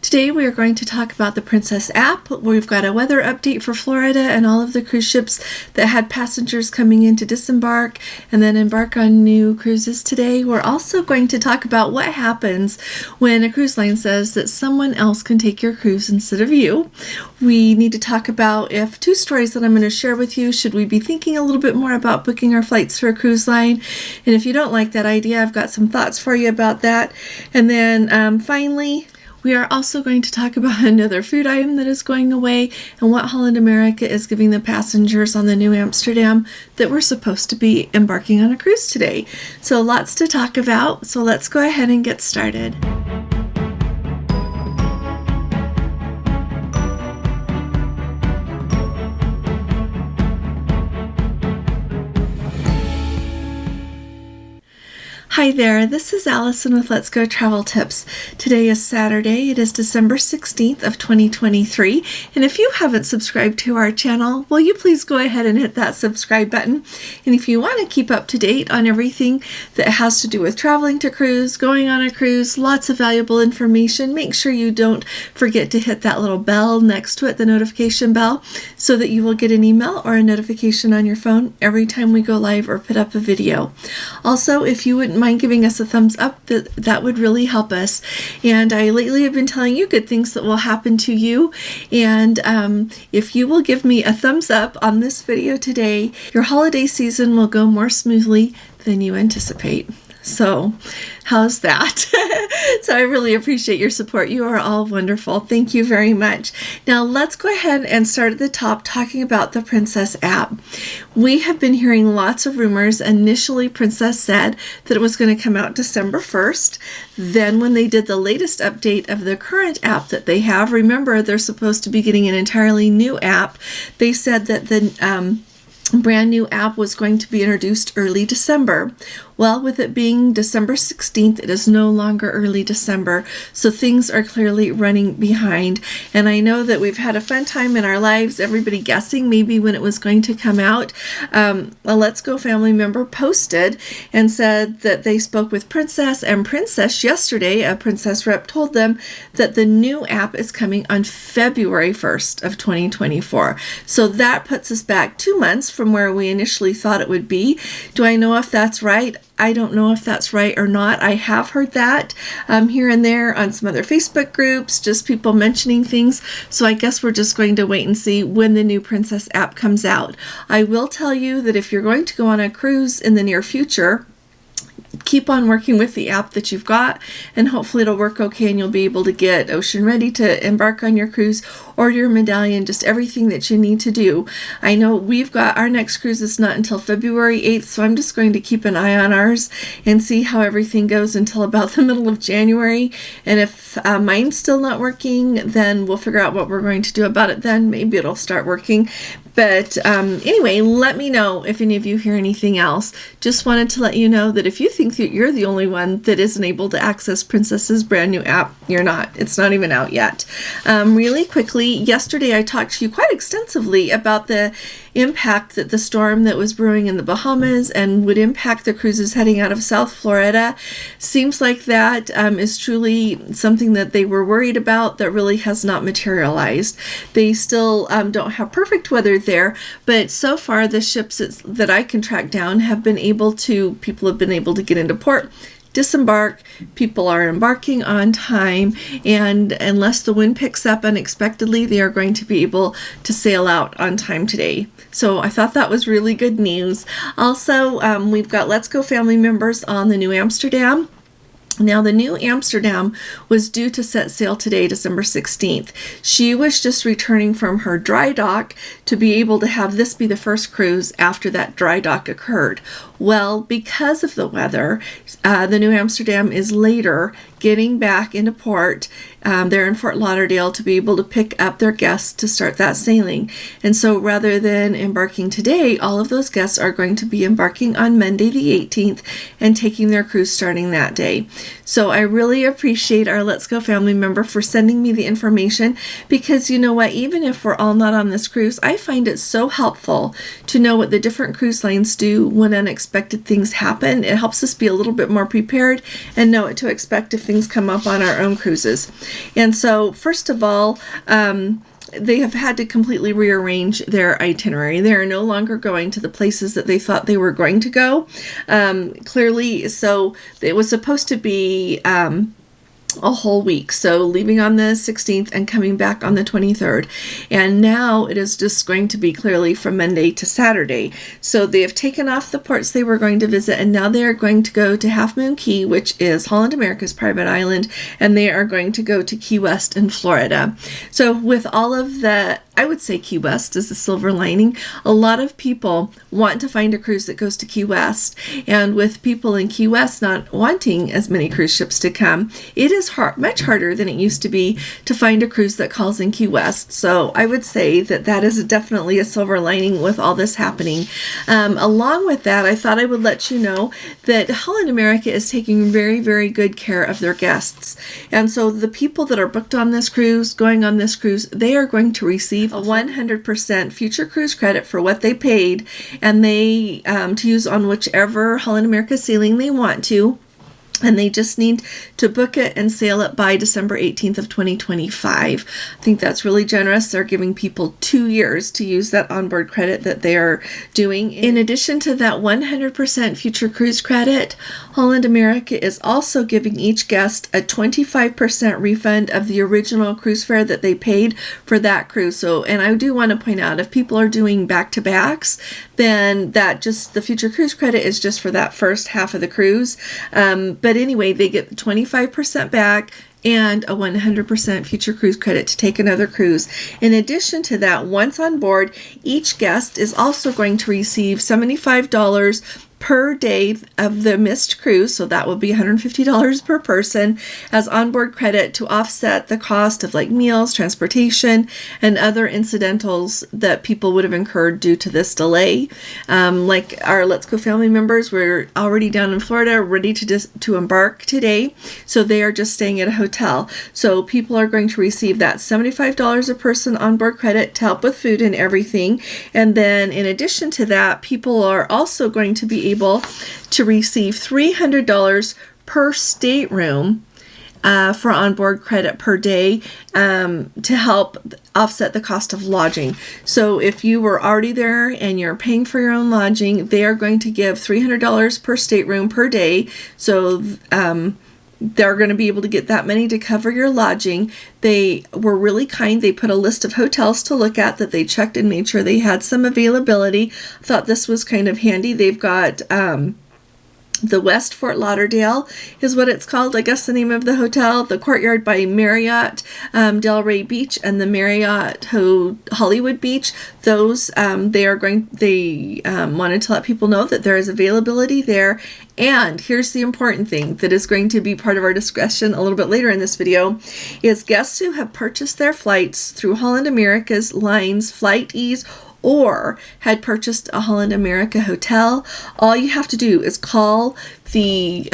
Today we are going to talk about the Princess app. We've got a weather update for Florida and all of the cruise ships that had passengers coming in to disembark and then embark on new cruises today. We're also going to talk about what happens when a cruise line says that someone else can take your cruise instead of you. We need to talk about if two stories that I'm going to share with you, should we be thinking a little bit more about booking our flights for a cruise line? And if you don't like that idea, I've got some thoughts for you about that. And then finally, we are also going to talk about another food item that is going away and what Holland America is giving the passengers on the New Amsterdam that we're supposed to be embarking on a cruise today. So lots to talk about. So let's go ahead and get started. Hi there, this is Allison with Let's Go Travel Tips. Today is Saturday. It is December 16th of 2023. And if you haven't subscribed to our channel, will you please go ahead and hit that subscribe button? And if you want to keep up to date on everything that has to do with traveling to cruise, going on a cruise, lots of valuable information, make sure you don't forget to hit that little bell next to it, the notification bell, so that you will get an email or a notification on your phone every time we go live or put up a video. Also, if you wouldn't mind giving us a thumbs up, that would really help us. And I lately have been telling you good things that will happen to you, and if you will give me a thumbs up on this video today, your holiday season will go more smoothly than you anticipate. So how's that? So I really appreciate your support. You are all wonderful. Thank you very much. Now let's go ahead and start at the top talking about the Princess app. We have been hearing lots of rumors. Initially, Princess said that it was going to come out December 1st. Then when they did the latest update of the current app that they have, remember they're supposed to be getting an entirely new app. They said that the brand new app was going to be introduced early December. Well, with it being December 16th, it is no longer early December, so things are clearly running behind. And I know that we've had a fun time in our lives, everybody guessing maybe when it was going to come out. A Let's Go family member posted and said that they spoke with Princess, and Princess yesterday, a Princess rep, told them that the new app is coming on February 1st of 2024. So that puts us back 2 months from where we initially thought it would be. Do I know if that's right? I don't know if that's right or not. I have heard that here and there on some other Facebook groups, just people mentioning things. So I guess we're just going to wait and see when the new Princess app comes out. I will tell you that if you're going to go on a cruise in the near future, keep on working with the app that you've got, and hopefully it'll work okay and you'll be able to get ocean ready to embark on your cruise, or your medallion, just everything that you need to do. I know we've got our next cruise is not until February 8th, so I'm just going to keep an eye on ours and see how everything goes until about the middle of January. And if mine's still not working, then we'll figure out what we're going to do about it then. Maybe it'll start working. But anyway, let me know if any of you hear anything else. Just wanted to let you know that if you think that you're the only one that isn't able to access Princess's brand new app, you're not. It's not even out yet. Really quickly, yesterday I talked to you quite extensively about the impact that the storm that was brewing in the Bahamas and would impact the cruises heading out of South Florida. Seems like that is truly something that they were worried about that really has not materialized. They still don't have perfect weather there, but so far the ships that I can track down have been able to, people have been able to get into port, disembark, people are embarking on time, and unless the wind picks up unexpectedly, they are going to be able to sail out on time today. So I thought that was really good news. Also, we've got Let's Go family members on the New Amsterdam. Now, the New Amsterdam was due to set sail today, December 16th. She was just returning from her dry dock to be able to have this be the first cruise after that dry dock occurred. Well, because of the weather, the New Amsterdam is later getting back into port. They're in Fort Lauderdale to be able to pick up their guests to start that sailing. And so rather than embarking today, all of those guests are going to be embarking on Monday the 18th and taking their cruise starting that day. So I really appreciate our Let's Go family member for sending me the information, because you know what, even if we're all not on this cruise, I find it so helpful to know what the different cruise lines do when unexpected things happen. It helps us be a little bit more prepared and know what to expect if things come up on our own cruises. And so first of all, they have had to completely rearrange their itinerary. They are no longer going to the places that they thought they were going to go. Clearly, so it was supposed to be a whole week, so leaving on the 16th and coming back on the 23rd, and now it is just going to be clearly from Monday to Saturday. So they have taken off the ports they were going to visit, and now they are going to go to Half Moon Cay, which is Holland America's private island, and they are going to go to Key West in Florida. So with all of the, I would say Key West is the silver lining. A lot of people want to find a cruise that goes to Key West, and with people in Key West not wanting as many cruise ships to come, it is much harder than it used to be to find a cruise that calls in Key West. So I would say that that is definitely a silver lining with all this happening. Along with that, I thought I would let you know that Holland America is taking very, very good care of their guests. And so the people that are booked on this cruise, going on this cruise, they are going to receive a 100% future cruise credit for what they paid, and they to use on whichever Holland America sailing they want to. And they just need to book it and sail it by December 18th of 2025. I think that's really generous. They're giving people 2 years to use that onboard credit that they are doing. In addition to that 100% future cruise credit, Holland America is also giving each guest a 25% refund of the original cruise fare that they paid for that cruise. So, and I do want to point out, if people are doing back-to-backs, then that just, the future cruise credit is just for that first half of the cruise. But anyway, they get 25% back and a 100% future cruise credit to take another cruise. In addition to that, once on board, each guest is also going to receive $75 per day of the missed cruise, so that would be $150 per person as onboard credit to offset the cost of like meals, transportation, and other incidentals that people would have incurred due to this delay. Like our Let's Go family members were already down in Florida, ready to embark today, so they are just staying at a hotel. So people are going to receive that $75 a person onboard credit to help with food and everything. And then in addition to that, people are also going to be able to receive $300 per stateroom for onboard credit per day to help offset the cost of lodging. So if you were already there and you're paying for your own lodging, they are going to give $300 per stateroom per day. So they're going to be able to get that money to cover your lodging. They were really kind. They put a list of hotels to look at that they checked and made sure they had some availability. I thought this was kind of handy. They've got the West Fort Lauderdale is what it's called, I guess the name of the hotel, the Courtyard by Marriott Delray Beach, and the Marriott Hollywood Beach. Those they wanted to let people know that there is availability there. And here's the important thing that is going to be part of our discussion a little bit later in this video, is guests who have purchased their flights through Holland America's lines Flight Ease or had purchased a Holland America hotel, all you have to do is call the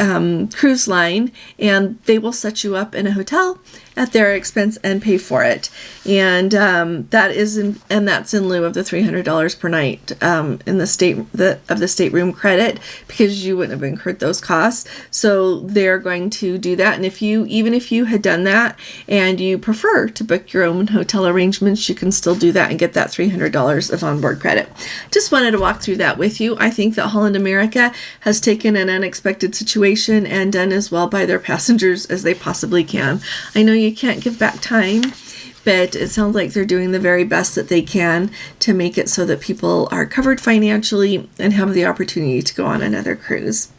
cruise line and they will set you up in a hotel at their expense and pay for it. And that's in lieu of the $300 per night in the stateroom credit, because you wouldn't have incurred those costs. So they're going to do that. And even if you had done that and you prefer to book your own hotel arrangements, you can still do that and get that $300 of onboard credit. Just wanted to walk through that with you. I think that Holland America has taken an unexpected situation and done as well by their passengers as they possibly can. I know you can't give back time, but it sounds like they're doing the very best that they can to make it so that people are covered financially and have the opportunity to go on another cruise.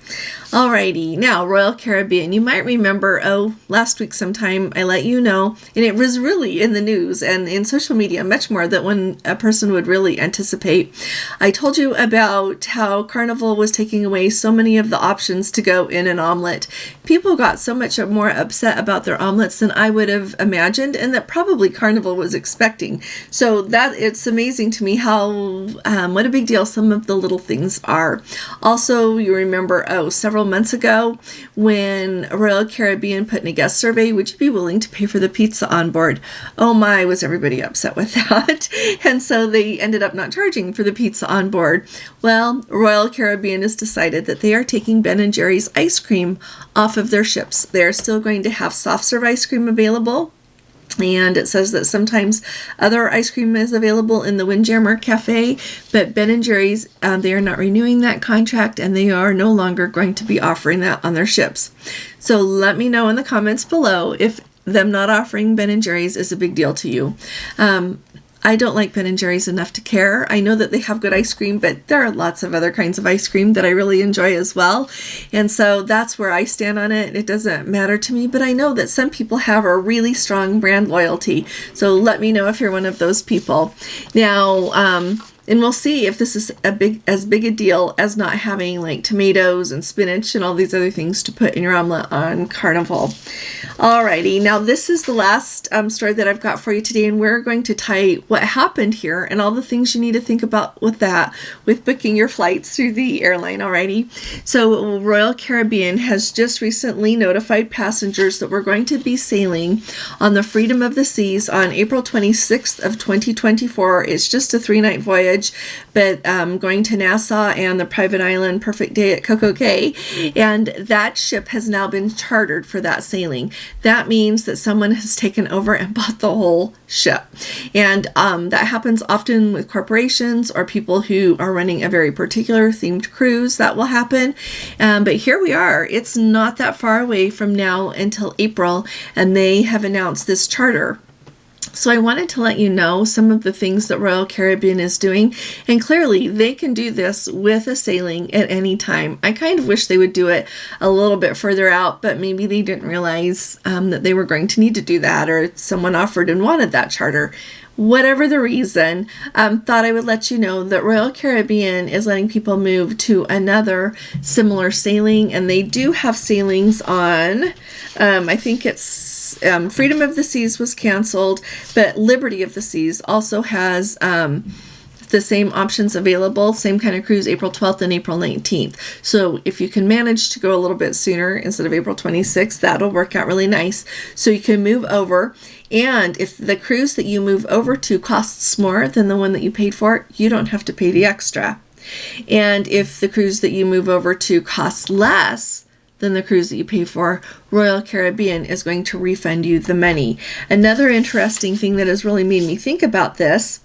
Alrighty, now Royal Caribbean. You might remember, last week sometime I let you know, and it was really in the news and in social media much more than when a person would really anticipate. I told you about how Carnival was taking away so many of the options to go in an omelet. People got so much more upset about their omelets than I would have imagined, and that probably Carnival was expecting. So that it's amazing to me how what a big deal some of the little things are. Also, you remember several months ago when Royal Caribbean put in a guest survey, would you be willing to pay for the pizza on board? Oh my, was everybody upset with that. And so they ended up not charging for the pizza on board. Well, Royal Caribbean has decided that they are taking Ben & Jerry's ice cream off of their ships. They're still going to have soft serve ice cream available. And it says that sometimes other ice cream is available in the Windjammer Cafe, but Ben & Jerry's, they are not renewing that contract, and they are no longer going to be offering that on their ships. So let me know in the comments below if them not offering Ben & Jerry's is a big deal to you. I don't like Ben & Jerry's enough to care. I know that they have good ice cream, but there are lots of other kinds of ice cream that I really enjoy as well. And so that's where I stand on it. It doesn't matter to me, but I know that some people have a really strong brand loyalty. So let me know if you're one of those people. Now, and we'll see if this is as big a deal as not having like tomatoes and spinach and all these other things to put in your omelet on Carnival. Alrighty, now this is the last story that I've got for you today, and we're going to tie what happened here and all the things you need to think about with that, with booking your flights through the airline. Alrighty, so Royal Caribbean has just recently notified passengers that we're going to be sailing on the Freedom of the Seas on April 26th of 2024. It's just a 3-night voyage, but going to Nassau and the private island Perfect Day at Coco Cay, and that ship has now been chartered for that sailing. That means that someone has taken over and bought the whole ship, and that happens often with corporations or people who are running a very particular themed cruise. That will happen, but here we are. It's not that far away from now until April, and they have announced this charter. So I wanted to let you know some of the things that Royal Caribbean is doing, and clearly they can do this with a sailing at any time. I kind of wish they would do it a little bit further out, but maybe they didn't realize that they were going to need to do that, or someone offered and wanted that charter. Whatever the reason, thought I would let you know that Royal Caribbean is letting people move to another similar sailing, and they do have sailings on, I think it's Freedom of the Seas was canceled, but Liberty of the Seas also has the same options available, same kind of cruise, April 12th and April 19th. So if you can manage to go a little bit sooner instead of April 26th, that'll work out really nice. So you can move over. And if the cruise that you move over to costs more than the one that you paid for, you don't have to pay the extra. And if the cruise that you move over to costs less than the cruise that you pay for, Royal Caribbean is going to refund you the money. Another interesting thing that has really made me think about this,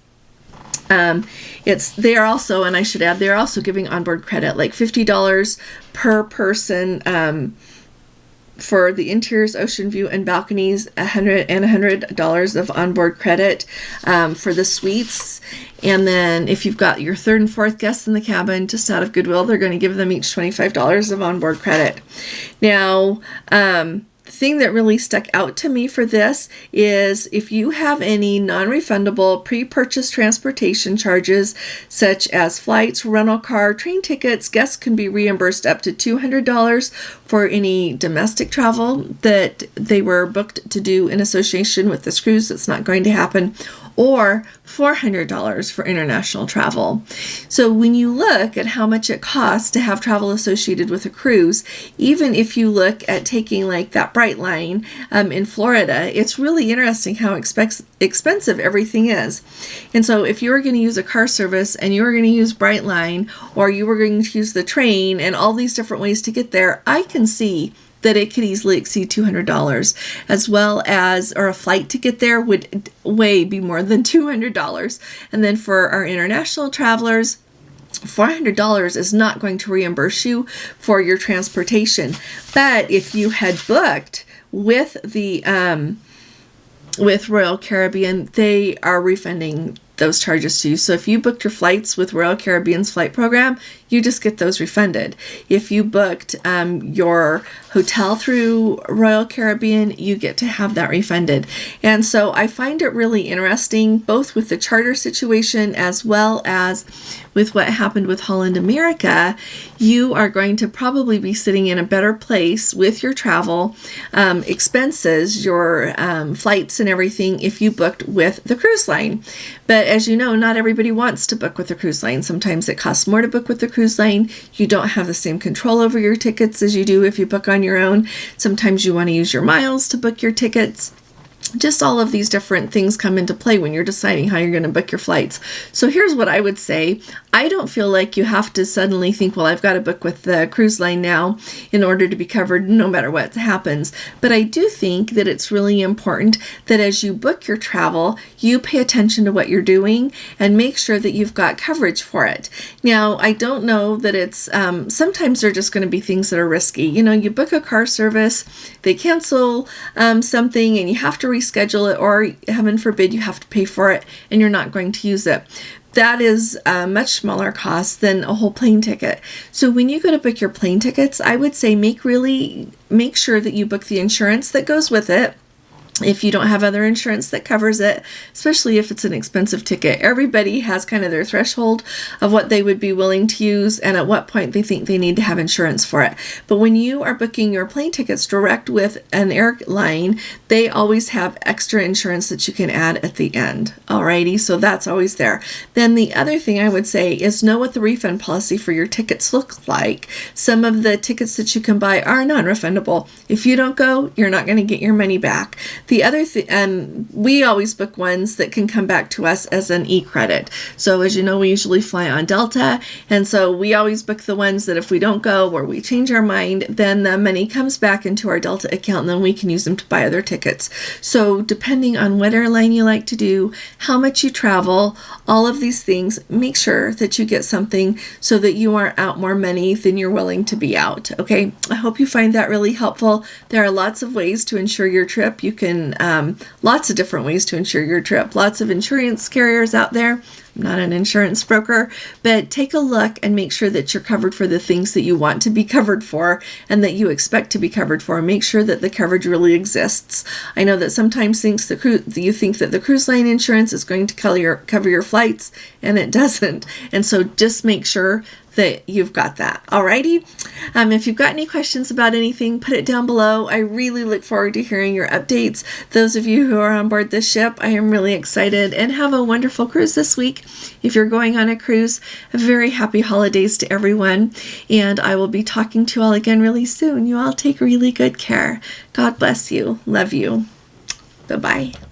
they are also, and I should add, they're also giving onboard credit, like $50 per person for the interiors, ocean view, and balconies, $100 of onboard credit for the suites. And then if you've got your third and fourth guests in the cabin, just out of goodwill, they're going to give them each $25 of onboard credit. Now, the thing that really stuck out to me for this is if you have any non-refundable pre-purchase transportation charges, such as flights, rental car, train tickets, guests can be reimbursed up to $200 for any domestic travel that they were booked to do in association with this cruise that's not going to happen, or $400 for international travel. So when you look at how much it costs to have travel associated with a cruise, even if you look at taking like that Brightline in Florida, it's really interesting how expensive everything is. And so if you were going to use a car service and you were going to use Brightline, or you were going to use the train and all these different ways to get there, I can see that it could easily exceed $200, as well as, or a flight to get there would way be more than $200. And then for our international travelers, $400 is not going to reimburse you for your transportation. But if you had booked with the with Royal Caribbean, they are refunding those charges to you. So if you booked your flights with Royal Caribbean's flight program, you just get those refunded. If you booked your hotel through Royal Caribbean, you get to have that refunded. And so I find it really interesting, both with the charter situation as well as with what happened with Holland America. You are going to probably be sitting in a better place with your travel expenses, your flights and everything, if you booked with the cruise line. But as you know, not everybody wants to book with a cruise line. Sometimes it costs more to book with the cruise line. You don't have the same control over your tickets as you do if you book on your own. Sometimes you want to use your miles to book your tickets. Just all of these different things come into play when you're deciding how you're going to book your flights. So here's what I would say. I don't feel like you have to suddenly think, well, I've got to book with the cruise line now in order to be covered no matter what happens. But I do think that it's really important that as you book your travel, you pay attention to what you're doing and make sure that you've got coverage for it. Now, I don't know that it's, sometimes they're just going to be things that are risky. You know, you book a car service, they cancel something and you have to reschedule it, or heaven forbid you have to pay for it and you're not going to use it. That is a much smaller cost than a whole plane ticket. So when you go to book your plane tickets, I would say make sure that you book the insurance that goes with it. If you don't have other insurance that covers it, especially if it's an expensive ticket, everybody has kind of their threshold of what they would be willing to use and at what point they think they need to have insurance for it. But when you are booking your plane tickets direct with an airline, they always have extra insurance that you can add at the end. Alrighty, so that's always there. Then the other thing I would say is know what the refund policy for your tickets look like. Some of the tickets that you can buy are non-refundable. If you don't go, you're not going to get your money back. The other thing, we always book ones that can come back to us as an e-credit. So as you know, we usually fly on Delta, and so we always book the ones that if we don't go or we change our mind, then the money comes back into our Delta account and then we can use them to buy other tickets. So depending on what airline you like to do, how much you travel, all of these things, make sure that you get something so that you aren't out more money than you're willing to be out. Okay, I hope you find that really helpful. There are lots of ways to insure your trip. You can lots of different ways to insure your trip. Lots of insurance carriers out there. I'm not an insurance broker, but take a look and make sure that you're covered for the things that you want to be covered for and that you expect to be covered for. Make sure that the coverage really exists. I know that sometimes you think that the cruise line insurance is going to cover your flights, and it doesn't. And so just make sure that you've got that. Alrighty. If you've got any questions about anything, put it down below. I really look forward to hearing your updates. Those of you who are on board this ship, I am really excited, and have a wonderful cruise this week. If you're going on a cruise, a very happy holidays to everyone. And I will be talking to you all again really soon. You all take really good care. God bless you. Love you. Bye-bye.